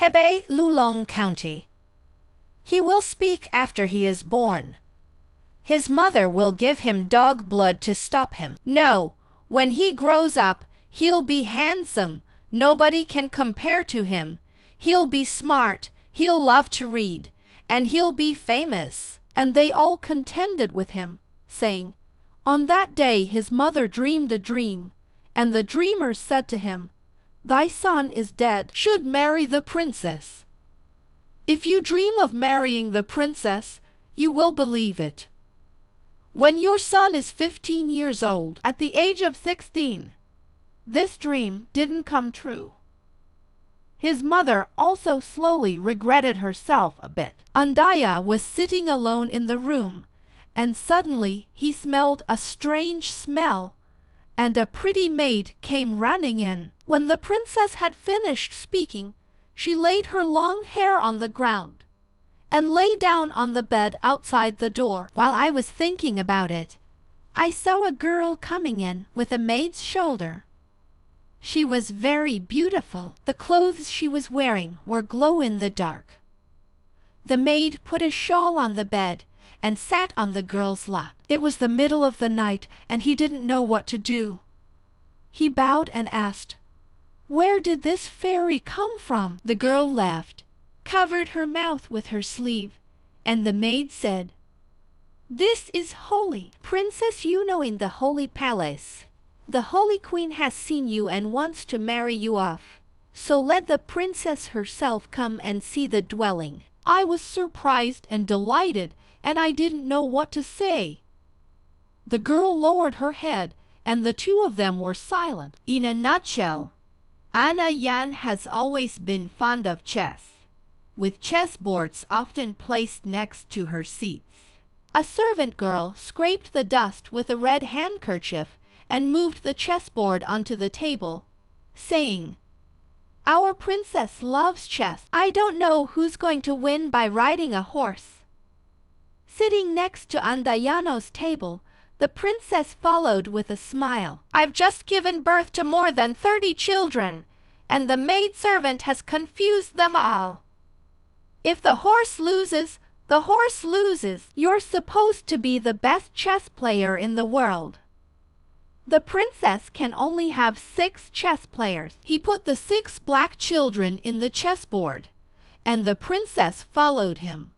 Hebei, Lulong County. He will speak after he is born. His mother will give him dog blood to stop him. No, when he grows up, he'll be handsome. Nobody can compare to him. He'll be smart, he'll love to read, and he'll be famous. And they all contended with him, saying, On that day his mother dreamed a dream, and the dreamer said to him, Thy son is dead, should marry the princess. If you dream of marrying the princess, you will believe it. When your son is 15 years old, at the age of 16, this dream didn't come true. His mother also slowly regretted herself a bit. Andaya was sitting alone in the room, and suddenly he smelled a strange smell, and a pretty maid came running in. When the princess had finished speaking, she laid her long hair on the ground and lay down on the bed outside the door. While I was thinking about it, I saw a girl coming in with a maid's shoulder. She was very beautiful. The clothes she was wearing were glow in the dark. The maid put a shawl on the bed and sat on the girl's lap. It was the middle of the night, and he didn't know what to do. He bowed and asked, Where did this fairy come from? The girl laughed, covered her mouth with her sleeve, and the maid said, This is holy. Princess Yunluo in the holy palace. The holy queen has seen you and wants to marry you off. So let the princess herself come and see the dwelling. I was surprised and delighted, and I didn't know what to say. The girl lowered her head, and the two of them were silent. In a nutshell, Anna Yan has always been fond of chess, with chessboards often placed next to her seats. A servant girl scraped the dust with a red handkerchief and moved the chessboard onto the table, saying, Our princess loves chess. I don't know who's going to win by riding a horse. Sitting next to Andayano's table, the princess followed with a smile. I've just given birth to more than 30 children, and the maidservant has confused them all. If the horse loses, the horse loses. You're supposed to be the best chess player in the world. The princess can only have 6 chess players. He put the 6 black children in the chessboard, and the princess followed him.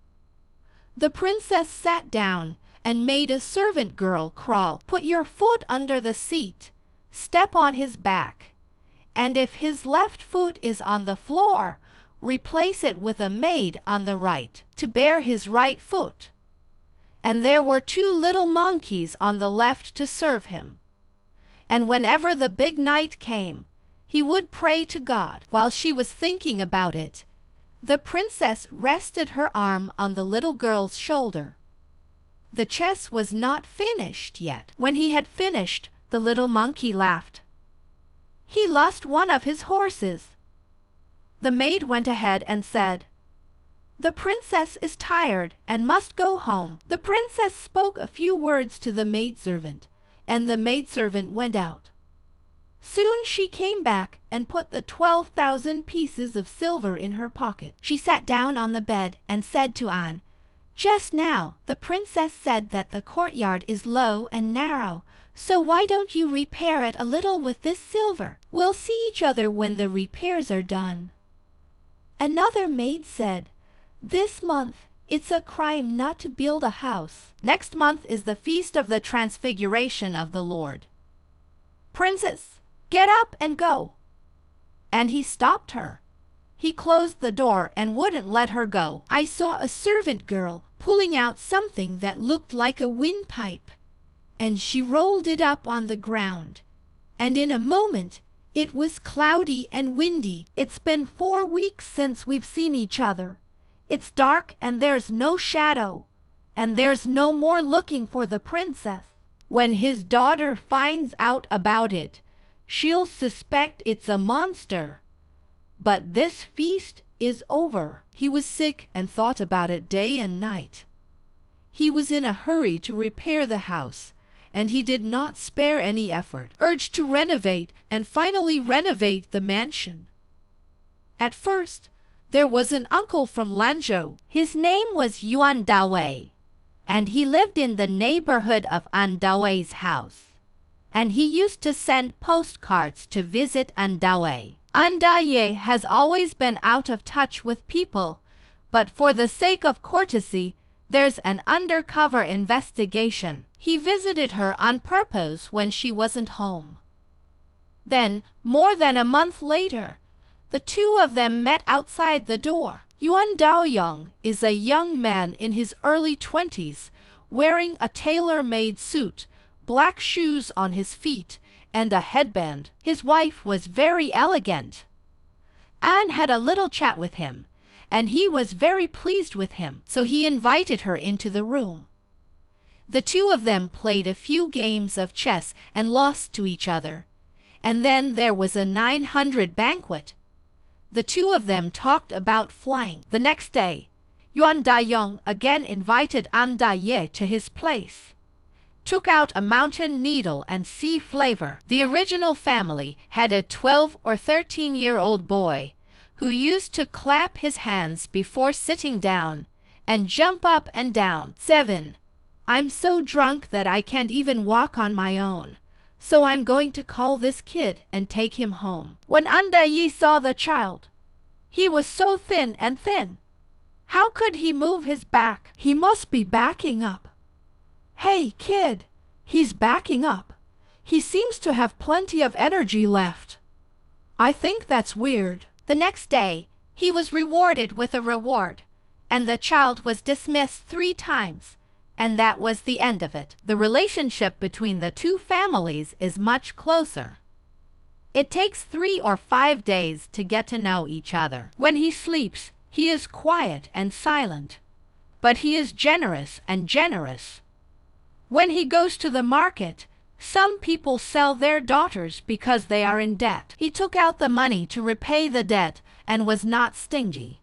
The princess sat down and made a servant girl crawl. Put your foot under the seat, step on his back, and if his left foot is on the floor, replace it with a maid on the right to bear his right foot. And there were 2 little monkeys on the left to serve him. And whenever the big night came, he would pray to God. While she was thinking about it, the princess rested her arm on the little girl's shoulder. The chess was not finished yet. When he had finished, the little monkey laughed. He lost one of his horses. The maid went ahead and said, The princess is tired and must go home. The princess spoke a few words to the maidservant, and the maidservant went out. Soon she came back and put the 12,000 pieces of silver in her pocket. She sat down on the bed and said to An, Just now, the princess said that the courtyard is low and narrow, so why don't you repair it a little with this silver? We'll see each other when the repairs are done. Another maid said, This month, it's a crime not to build a house. Next month is the feast of the Transfiguration of the Lord. Princess, get up and go. And he stopped her. He closed the door and wouldn't let her go. I saw a servant girl pulling out something that looked like a windpipe, and she rolled it up on the ground. And in a moment, it was cloudy and windy. It's been 4 weeks since we've seen each other. It's dark and there's no shadow, and there's no more looking for the princess. When his daughter finds out about it, she'll suspect it's a monster. But this feast is over. He was sick and thought about it day and night. He was in a hurry to repair the house, and he did not spare any effort, urged to renovate and finally renovate the mansion. At first, There was an uncle from Lanzhou. His name was Yuan Dawei, and he lived in the neighborhood of An Dawei's house. And he used to send postcards to visit An Dawei. An Dawei has always been out of touch with people, but for the sake of courtesy, there's an undercover investigation. He visited her on purpose when she wasn't home. Then, more than a month later, the two of them met outside the door. Yuan Daoyong is a young man in his early 20s, wearing a tailor-made suit, black shoes on his feet, and a headband. His wife was very elegant. Anne had a little chat with him, and he was very pleased with him, so he invited her into the room. The two of them played a few games of chess and lost to each other, and then there was a 900 banquet. The two of them talked about flying. The next day, Yuan Daoyong again invited An Daye to his place, took out a mountain needle and sea flavor. The original family had a 12 or 13-year-old boy who used to clap his hands before sitting down and jump up and down. 7. I'm so drunk that I can't even walk on my own, so I'm going to call this kid and take him home. When An Daye saw the child, he was so thin and thin. How could he move his back? He must be backing up. Hey, kid, he's backing up. He seems to have plenty of energy left. I think that's weird. The next day, he was rewarded with a reward, and the child was dismissed 3 times, and that was the end of it. The relationship between the two families is much closer. It takes 3 or 5 days to get to know each other. When he sleeps, he is quiet and silent, but he is generous and generous. When he goes to the market, some people sell their daughters because they are in debt. He took out the money to repay the debt and was not stingy.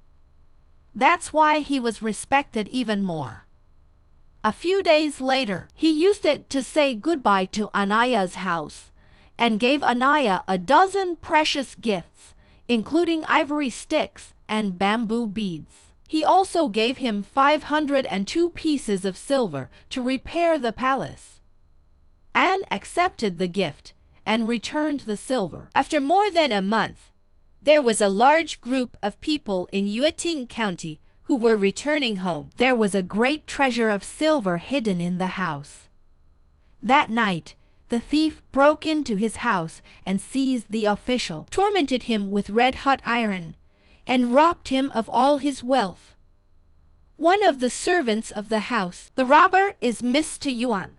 That's why he was respected even more. A few days later, he used it to say goodbye to Anaya's house and gave Anaya a dozen precious gifts, including ivory sticks and bamboo beads. He also gave him 502 pieces of silver to repair the palace. Anne accepted the gift and returned the silver. After more than a month, there was a large group of people in Yueting County who were returning home. There was a great treasure of silver hidden in the house. That night, the thief broke into his house and seized the official, tormented him with red-hot iron, and robbed him of all his wealth. One of the servants of the house, the robber, is Mr. Yuan.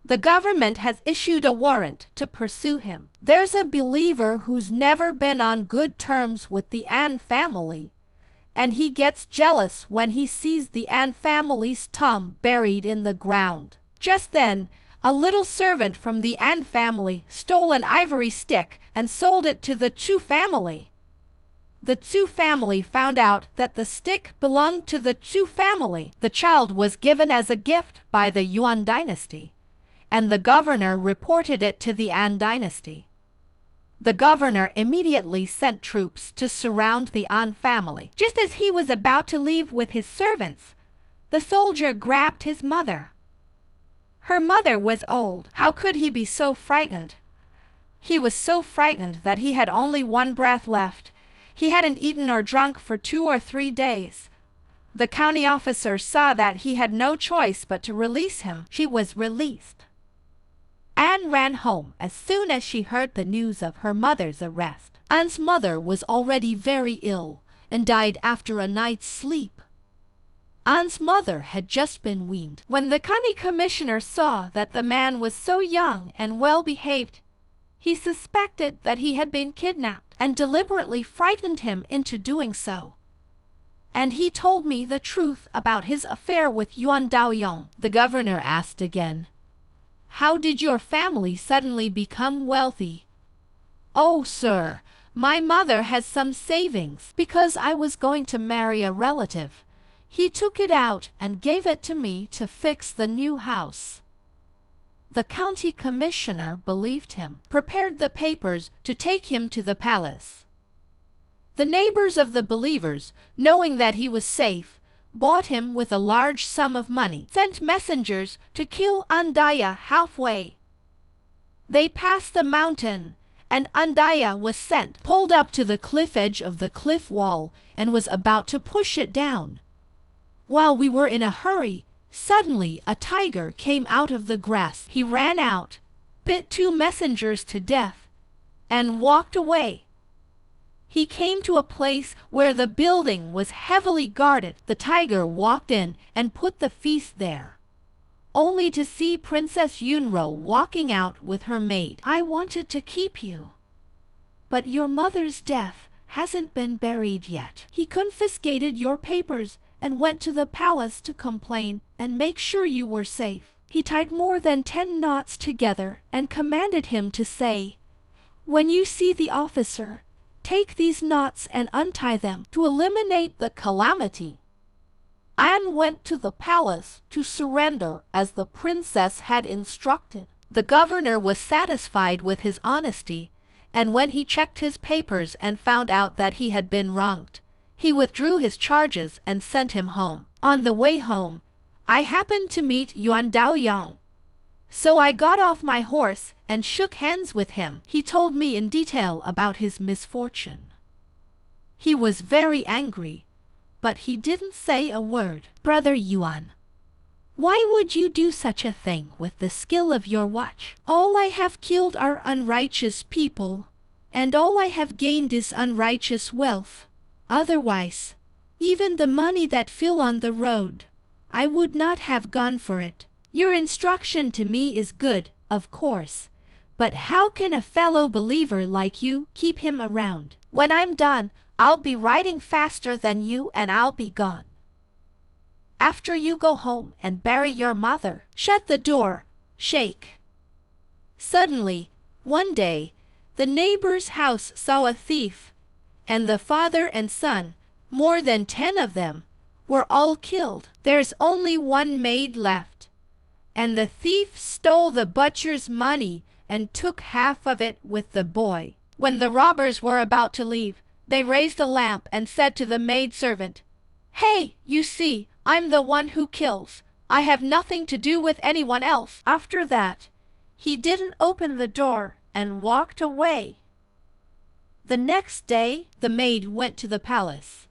The government has issued a warrant to pursue him. There's a believer who's never been on good terms with the An family, and he gets jealous when he sees the An family's tomb buried in the ground. Just then, a little servant from the An family stole an ivory stick and sold it to the Chu family. The Chu family found out that the stick belonged to the Chu family. The child was given as a gift by the Yuan dynasty, and the governor reported it to the An dynasty. The governor immediately sent troops to surround the An family. Just as he was about to leave with his servants, the soldier grabbed his mother. Her mother was old. How could he be so frightened? He was so frightened that he had only one breath left. He hadn't eaten or drunk for 2 or 3 days. The county officer saw that he had no choice but to release him. She was released. Anne ran home as soon as she heard the news of her mother's arrest. Anne's mother was already very ill and died after a night's sleep. Anne's mother had just been weaned. When the county commissioner saw that the man was so young and well-behaved, he suspected that he had been kidnapped and deliberately frightened him into doing so. And he told me the truth about his affair with Yuan Daoyong. The governor asked again, "How did your family suddenly become wealthy?" "Oh, sir, my mother has some savings because I was going to marry a relative. He took it out and gave it to me to fix the new house." The county commissioner believed him, prepared the papers to take him to the palace. The neighbors of the believers, knowing that he was safe, bought him with a large sum of money, sent messengers to kill Andaya halfway. They passed the mountain, and Andaya was sent, pulled up to the cliff edge of the cliff wall, and was about to push it down. While we were in a hurry, suddenly a tiger came out of the grass. He ran out, bit 2 messengers to death, and walked away. He came to a place where the building was heavily guarded. The tiger walked in and put the feast there, only to see Princess Yunluo walking out with her maid. I wanted to keep you, but your mother's death hasn't been buried yet. He confiscated your papers and went to the palace to complain and make sure you were safe. He tied more than 10 knots together and commanded him to say, "When you see the officer, take these knots and untie them to eliminate the calamity." Anne went to the palace to surrender as the princess had instructed. The governor was satisfied with his honesty, and when he checked his papers and found out that he had been wronged, he withdrew his charges and sent him home. On the way home, I happened to meet Yuan Daoyang. So I got off my horse and shook hands with him. He told me in detail about his misfortune. He was very angry, but he didn't say a word. Brother Yuan, why would you do such a thing with the skill of your watch? All I have killed are unrighteous people, and all I have gained is unrighteous wealth. Otherwise, even the money that fell on the road, I would not have gone for it. Your instruction to me is good, of course, but how can a fellow believer like you keep him around? When I'm done, I'll be riding faster than you and I'll be gone. After you go home and bury your mother, shut the door, shake. Suddenly, one day, the neighbor's house saw a thief, and the father and son, more than 10 of them, were all killed. There's only 1 maid left, and the thief stole the butcher's money and took half of it with the boy. When the robbers were about to leave, they raised a lamp and said to the maidservant, "Hey, you see, I'm the one who kills. I have nothing to do with anyone else." After that, he didn't open the door and walked away. The next day, the maid went to the palace.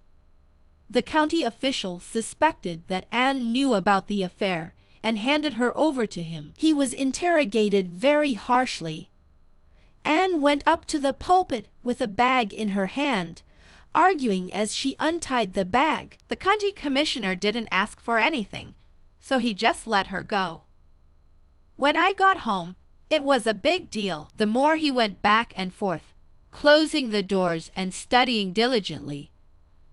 The county official suspected that Anne knew about the affair and handed her over to him. He was interrogated very harshly. Anne went up to the pulpit with a bag in her hand, arguing as she untied the bag. The county commissioner didn't ask for anything, so he just let her go. When I got home, it was a big deal. The more he went back and forth, closing the doors and studying diligently,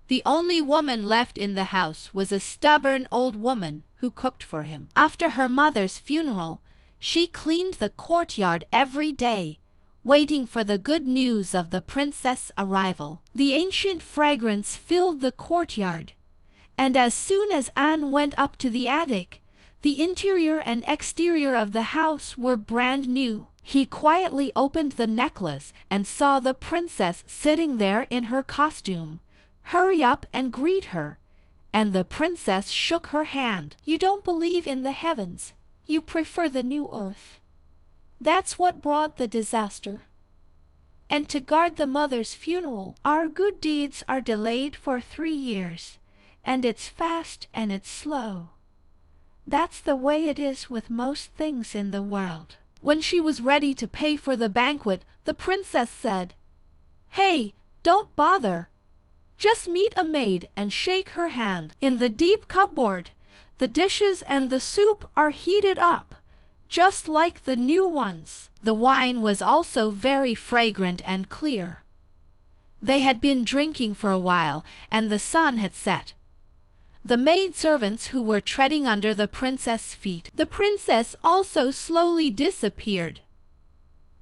the only woman left in the house was a stubborn old woman who cooked for him. After her mother's funeral, she cleaned the courtyard every day, waiting for the good news of the princess' arrival. The ancient fragrance filled the courtyard, and as soon as Anne went up to the attic, the interior and exterior of the house were brand new. He quietly opened the necklace and saw the princess sitting there in her costume. Hurry up and greet her. And the princess shook her hand. You don't believe in the heavens. You prefer the new earth. That's what brought the disaster. And to guard the mother's funeral, our good deeds are delayed for 3 years. And it's fast and it's slow. That's the way it is with most things in the world. When she was ready to pay for the banquet, the princess said, "Hey, don't bother. Just meet a maid and shake her hand. In the deep cupboard, the dishes and the soup are heated up, just like the new ones." The wine was also very fragrant and clear. They had been drinking for a while, and the sun had set. The maidservants who were treading under the princess' feet. The princess also slowly disappeared.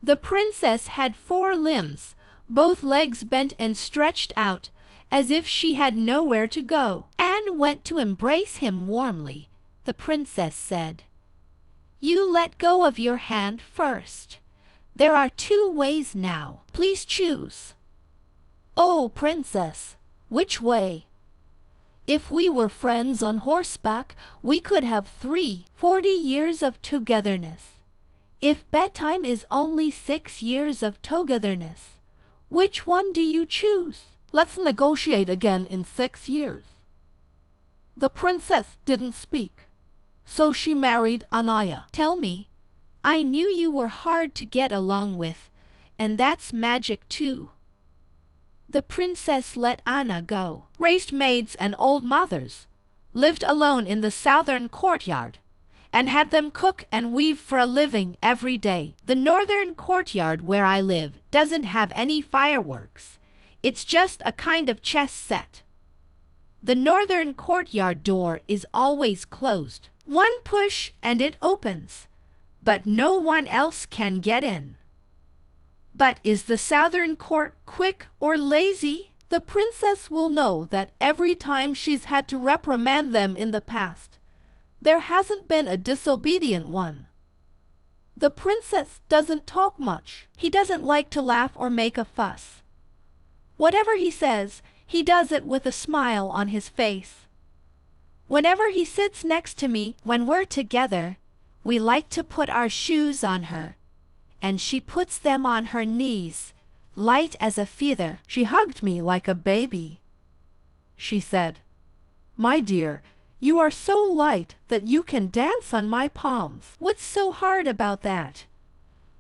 The princess had 4 limbs, both legs bent and stretched out, as if she had nowhere to go. Anne went to embrace him warmly. The princess said, "You let go of your hand first. There are 2 ways now. Please choose." "Oh, princess, which way? If we were friends on horseback, we could have 40 years of togetherness. If bedtime is only 6 years of togetherness, which one do you choose?" "Let's negotiate again in 6 years." The princess didn't speak, so she married Anaya. "Tell me, I knew you were hard to get along with, and that's magic too." The princess let Anna go, raised maids and old mothers, lived alone in the southern courtyard, and had them cook and weave for a living every day. The northern courtyard where I live doesn't have any fireworks. It's just a kind of chess set. The northern courtyard door is always closed. One push and it opens, but no one else can get in. But is the southern court quick or lazy? The princess will know that every time she's had to reprimand them in the past, there hasn't been a disobedient one. The princess doesn't talk much. He doesn't like to laugh or make a fuss. Whatever he says, he does it with a smile on his face. Whenever he sits next to me when we're together, we like to put our shoes on her, and she puts them on her knees, light as a feather. She hugged me like a baby. She said, "My dear, you are so light that you can dance on my palms." What's so hard about that?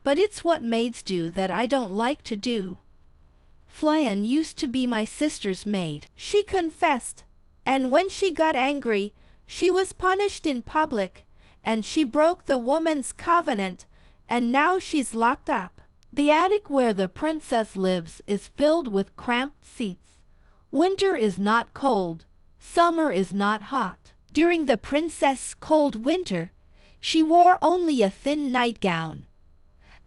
But it's what maids do that I don't like to do. Flyan used to be my sister's maid. She confessed, and when she got angry, she was punished in public, and she broke the woman's covenant, and now she's locked up. The attic where the princess lives is filled with cramped seats. Winter is not cold, summer is not hot. During the princess' cold winter, she wore only a thin nightgown,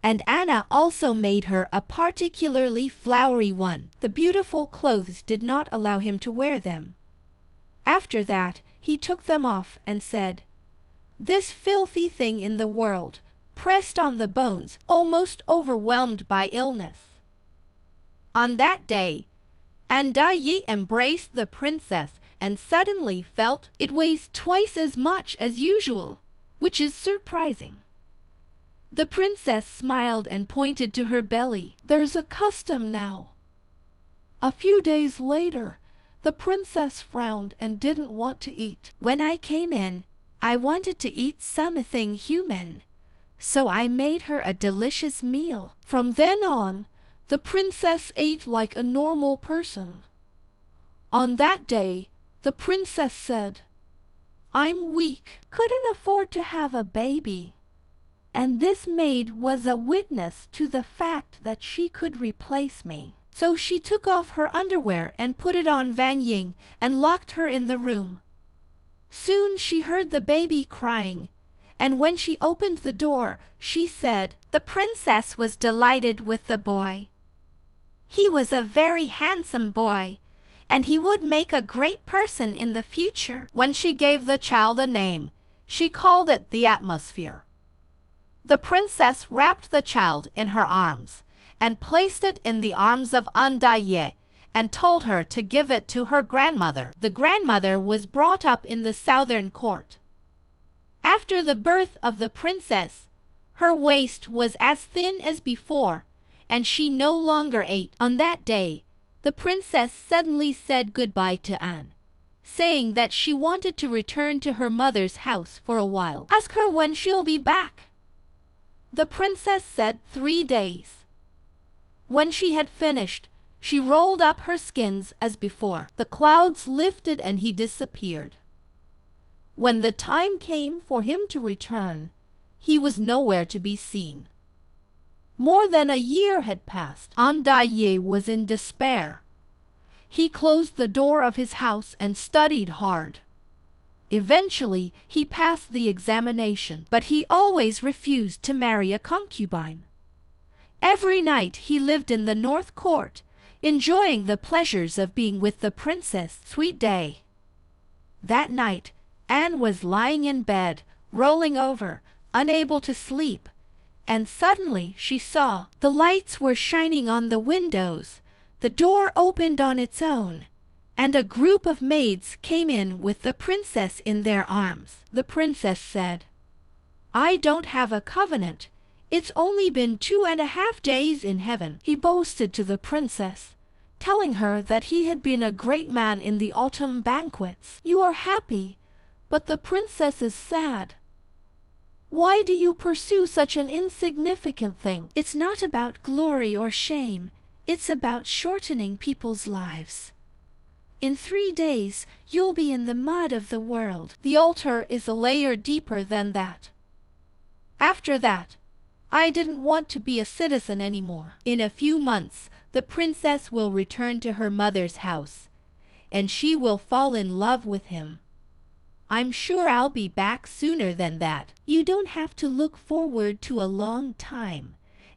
and Anna also made her a particularly flowery one. The beautiful clothes did not allow him to wear them. After that, he took them off and said, "This filthy thing in the world," pressed on the bones, almost overwhelmed by illness. On that day, Andaye embraced the princess and suddenly felt it weighs twice as much as usual, which is surprising. The princess smiled and pointed to her belly. "There's a custom now." A few days later, the princess frowned and didn't want to eat. "When I came in, I wanted to eat something human, so I made her a delicious meal." From then on, the princess ate like a normal person. On that day, the princess said, "I'm weak, couldn't afford to have a baby." And this maid was a witness to the fact that she could replace me. So she took off her underwear and put it on Van Ying and locked her in the room. Soon she heard the baby crying, and when she opened the door, she said the princess was delighted with the boy. He was a very handsome boy, and he would make a great person in the future. When she gave the child a name, she called it the atmosphere. The princess wrapped the child in her arms and placed it in the arms of Andaye and told her to give it to her grandmother. The grandmother was brought up in the southern court. After the birth of the princess, her waist was as thin as before, and she no longer ate. On that day, the princess suddenly said goodbye to Anne, saying that she wanted to return to her mother's house for a while. "Ask her when she'll be back." The princess said 3 days. When she had finished, she rolled up her skins as before. The clouds lifted and he disappeared. When the time came for him to return, he was nowhere to be seen. More than a year had passed. Andaye was in despair. He closed the door of his house and studied hard. Eventually, he passed the examination, but he always refused to marry a concubine. Every night he lived in the North Court, enjoying the pleasures of being with the princess. Sweet day. That night, Anne was lying in bed, rolling over, unable to sleep, and suddenly she saw the lights were shining on the windows. The door opened on its own, and a group of maids came in with the princess in their arms. The princess said, "I don't have a covenant. It's only been 2.5 days in heaven." He boasted to the princess, telling her that he had been a great man in the autumn banquets. "You are happy, but the princess is sad. Why do you pursue such an insignificant thing?" "It's not about glory or shame. It's about shortening people's lives. In 3 days, you'll be in the mud of the world." The altar is a layer deeper than that. After that, I didn't want to be a citizen anymore. In a few months, the princess will return to her mother's house, and she will fall in love with him. I'm sure I'll be back sooner than that. You don't have to look forward to a long time,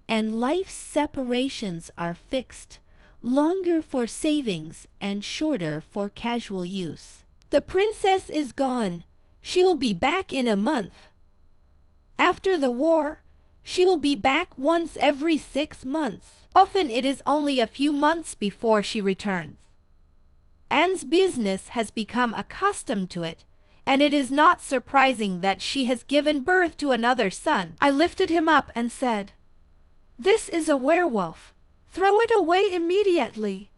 and life's separations are fixed, longer for savings and shorter for casual use. The princess is gone. She'll be back in a month. After the war, she'll be back once every 6 months. Often it is only a few months before she returns. Anne's business has become accustomed to it, and it is not surprising that she has given birth to another son. I lifted him up and said, "This is a werewolf. Throw it away immediately."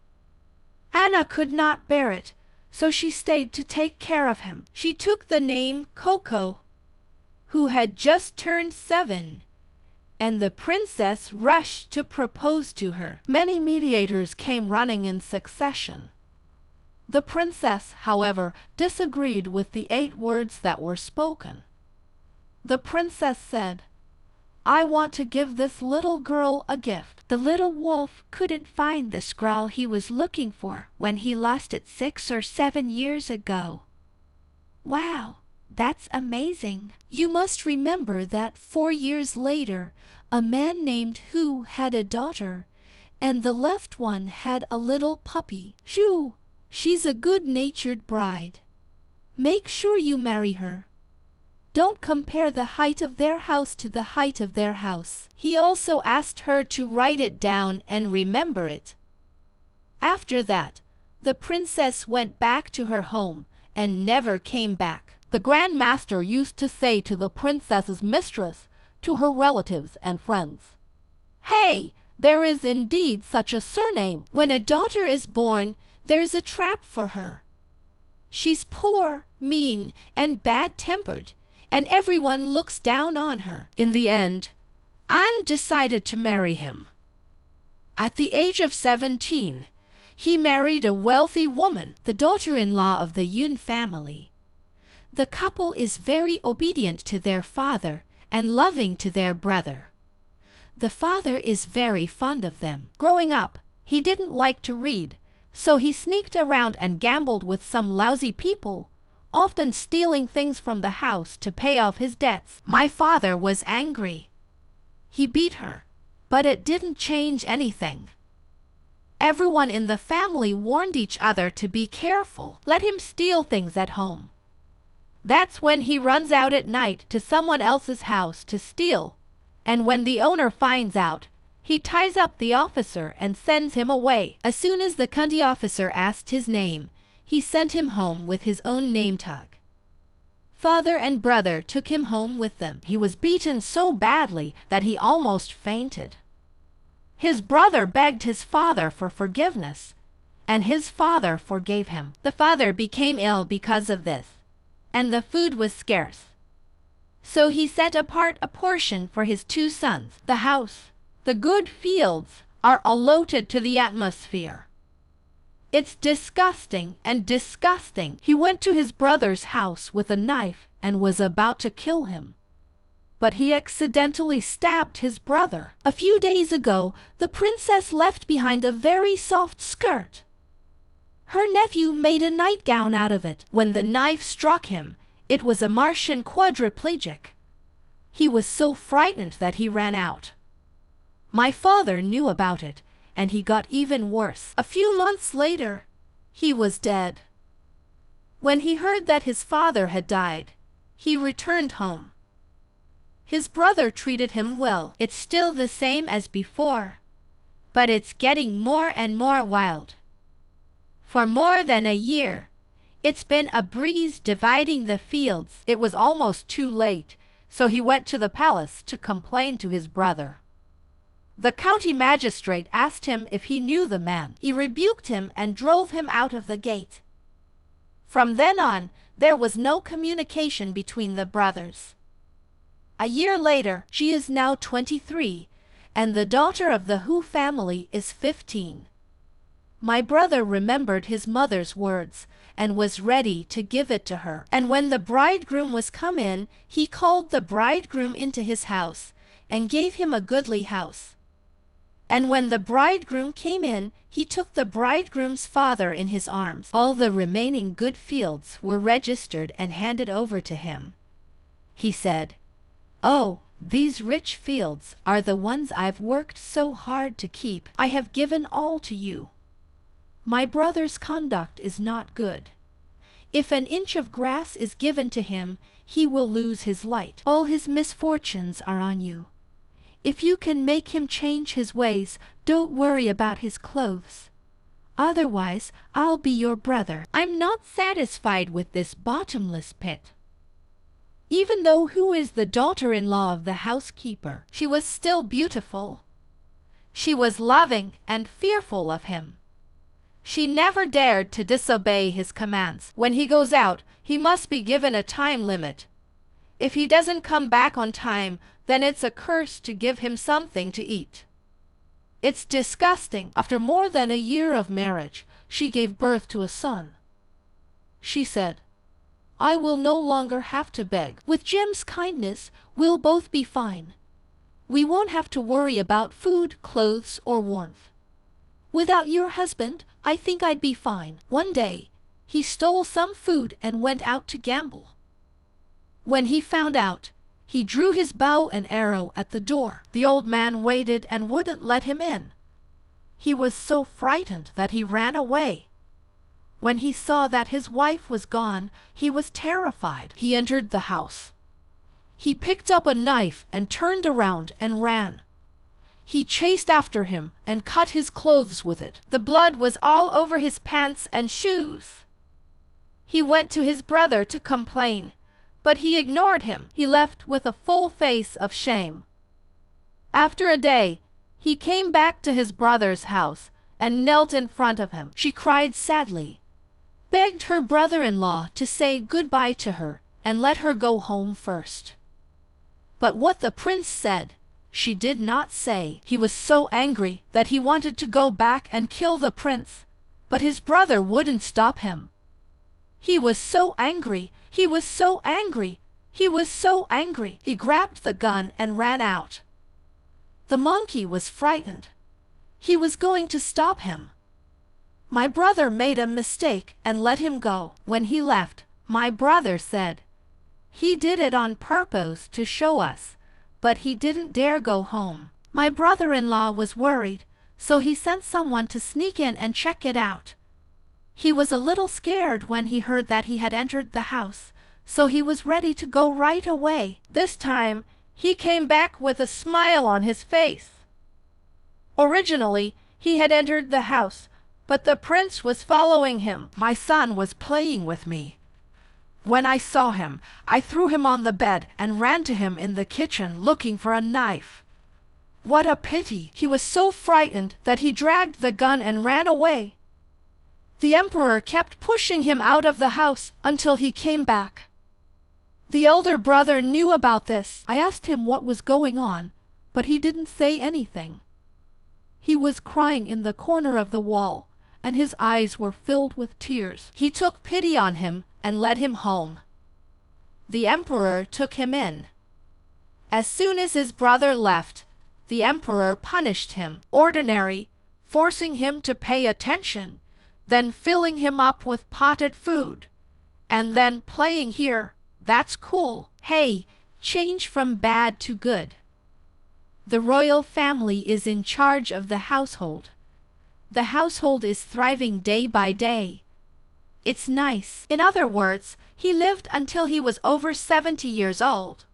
Anna could not bear it, so she stayed to take care of him. She took the name Coco, who had just turned 7, and the princess rushed to propose to her. Many mediators came running in succession. The princess, however, disagreed with the 8 words that were spoken. The princess said, "I want to give this little girl a gift." The little wolf couldn't find the scroll he was looking for when he lost it 6 or 7 years ago. Wow, that's amazing. You must remember that 4 years later, a man named Hu had a daughter, and the left one had a little puppy. Shoo! She's a good-natured bride. Make sure you marry her. Don't compare the height of their house to the height of their house." He also asked her to write it down and remember it. After that, the princess went back to her home and never came back. The Grand Master used to say to the princess's mistress, to her relatives and friends, "Hey, there is indeed such a surname. When a daughter is born, there's a trap for her. She's poor, mean, and bad-tempered, and everyone looks down on her." In the end, Anne decided to marry him. At the age of 17, he married a wealthy woman, the daughter-in-law of the Yun family. The couple is very obedient to their father and loving to their brother. The father is very fond of them. Growing up, he didn't like to read, so he sneaked around and gambled with some lousy people, often stealing things from the house to pay off his debts. My father was angry. He beat her, but it didn't change anything. Everyone in the family warned each other to be careful. Let him steal things at home. That's when he runs out at night to someone else's house to steal, and when the owner finds out, he ties up the officer and sends him away. As soon as the county officer asked his name, he sent him home with his own name tag. Father and brother took him home with them. He was beaten so badly that he almost fainted. His brother begged his father for forgiveness, and his father forgave him. The father became ill because of this, and the food was scarce. So he set apart a portion for his 2 sons. The house, the good fields, are allotted to the atmosphere. It's disgusting and disgusting. He went to his brother's house with a knife and was about to kill him, but he accidentally stabbed his brother. A few days ago, the princess left behind a very soft skirt. Her nephew made a nightgown out of it. When the knife struck him, it was a Martian quadriplegic. He was so frightened that he ran out. My father knew about it, and he got even worse. A few months later, he was dead. When he heard that his father had died, he returned home. His brother treated him well. It's still the same as before, but it's getting more and more wild. For more than a year, it's been a breeze dividing the fields. It was almost too late, so he went to the palace to complain to his brother. The county magistrate asked him if he knew the man. He rebuked him and drove him out of the gate. From then on, there was no communication between the brothers. A year later, she is now 23, and the daughter of the Hu family is 15. My brother remembered his mother's words and was ready to give it to her. And when the bridegroom was come in, he called the bridegroom into his house and gave him a goodly house. And when the bridegroom came in, he took the bridegroom's father in his arms. All the remaining good fields were registered and handed over to him. He said, "Oh, these rich fields are the ones I've worked so hard to keep. I have given all to you. My brother's conduct is not good. If an inch of grass is given to him, he will lose his light. All his misfortunes are on you. If you can make him change his ways, don't worry about his clothes. Otherwise, I'll be your brother." I'm not satisfied with this bottomless pit. Even though Hu is the daughter-in-law of the housekeeper, she was still beautiful. She was loving and fearful of him. She never dared to disobey his commands. When he goes out, he must be given a time limit. If he doesn't come back on time, then it's a curse to give him something to eat. It's disgusting. After more than a year of marriage, she gave birth to a son. She said, "I will no longer have to beg. With Jim's kindness, we'll both be fine. We won't have to worry about food, clothes, or warmth. Without your husband, I think I'd be fine." One day, he stole some food and went out to gamble. When he found out, he drew his bow and arrow at the door. The old man waited and wouldn't let him in. He was so frightened that he ran away. When he saw that his wife was gone, he was terrified. He entered the house. He picked up a knife and turned around and ran. He chased after him and cut his clothes with it. The blood was all over his pants and shoes. He went to his brother to complain, but he ignored him. He left with a full face of shame. After a day, he came back to his brother's house and knelt in front of him. She cried sadly, begged her brother-in-law to say goodbye to her and let her go home first. But what the prince said, she did not say. He was so angry that he wanted to go back and kill the prince, but his brother wouldn't stop him. He was so angry, he was so angry, he was so angry. He grabbed the gun and ran out. The monkey was frightened. He was going to stop him. My brother made a mistake and let him go. When he left, my brother said, "He did it on purpose to show us, but he didn't dare go home." My brother-in-law was worried, so he sent someone to sneak in and check it out. He was a little scared when he heard that he had entered the house, so he was ready to go right away. This time, he came back with a smile on his face. Originally, he had entered the house, but the prince was following him. My son was playing with me. When I saw him, I threw him on the bed and ran to him in the kitchen looking for a knife. What a pity! He was so frightened that he dragged the gun and ran away. The emperor kept pushing him out of the house until he came back. The elder brother knew about this. I asked him what was going on, but he didn't say anything. He was crying in the corner of the wall, and his eyes were filled with tears. He took pity on him and led him home. The emperor took him in. As soon as his brother left, the emperor punished him. Ordinary, forcing him to pay attention, then filling him up with potted food, and then playing here. That's cool. Hey, change from bad to good. The royal family is in charge of the household. The household is thriving day by day. It's nice. In other words, he lived until he was over 70 years old.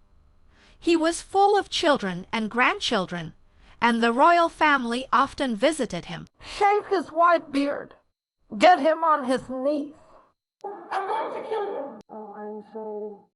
He was full of children and grandchildren, and the royal family often visited him. Shave his white beard. Get him on his knees.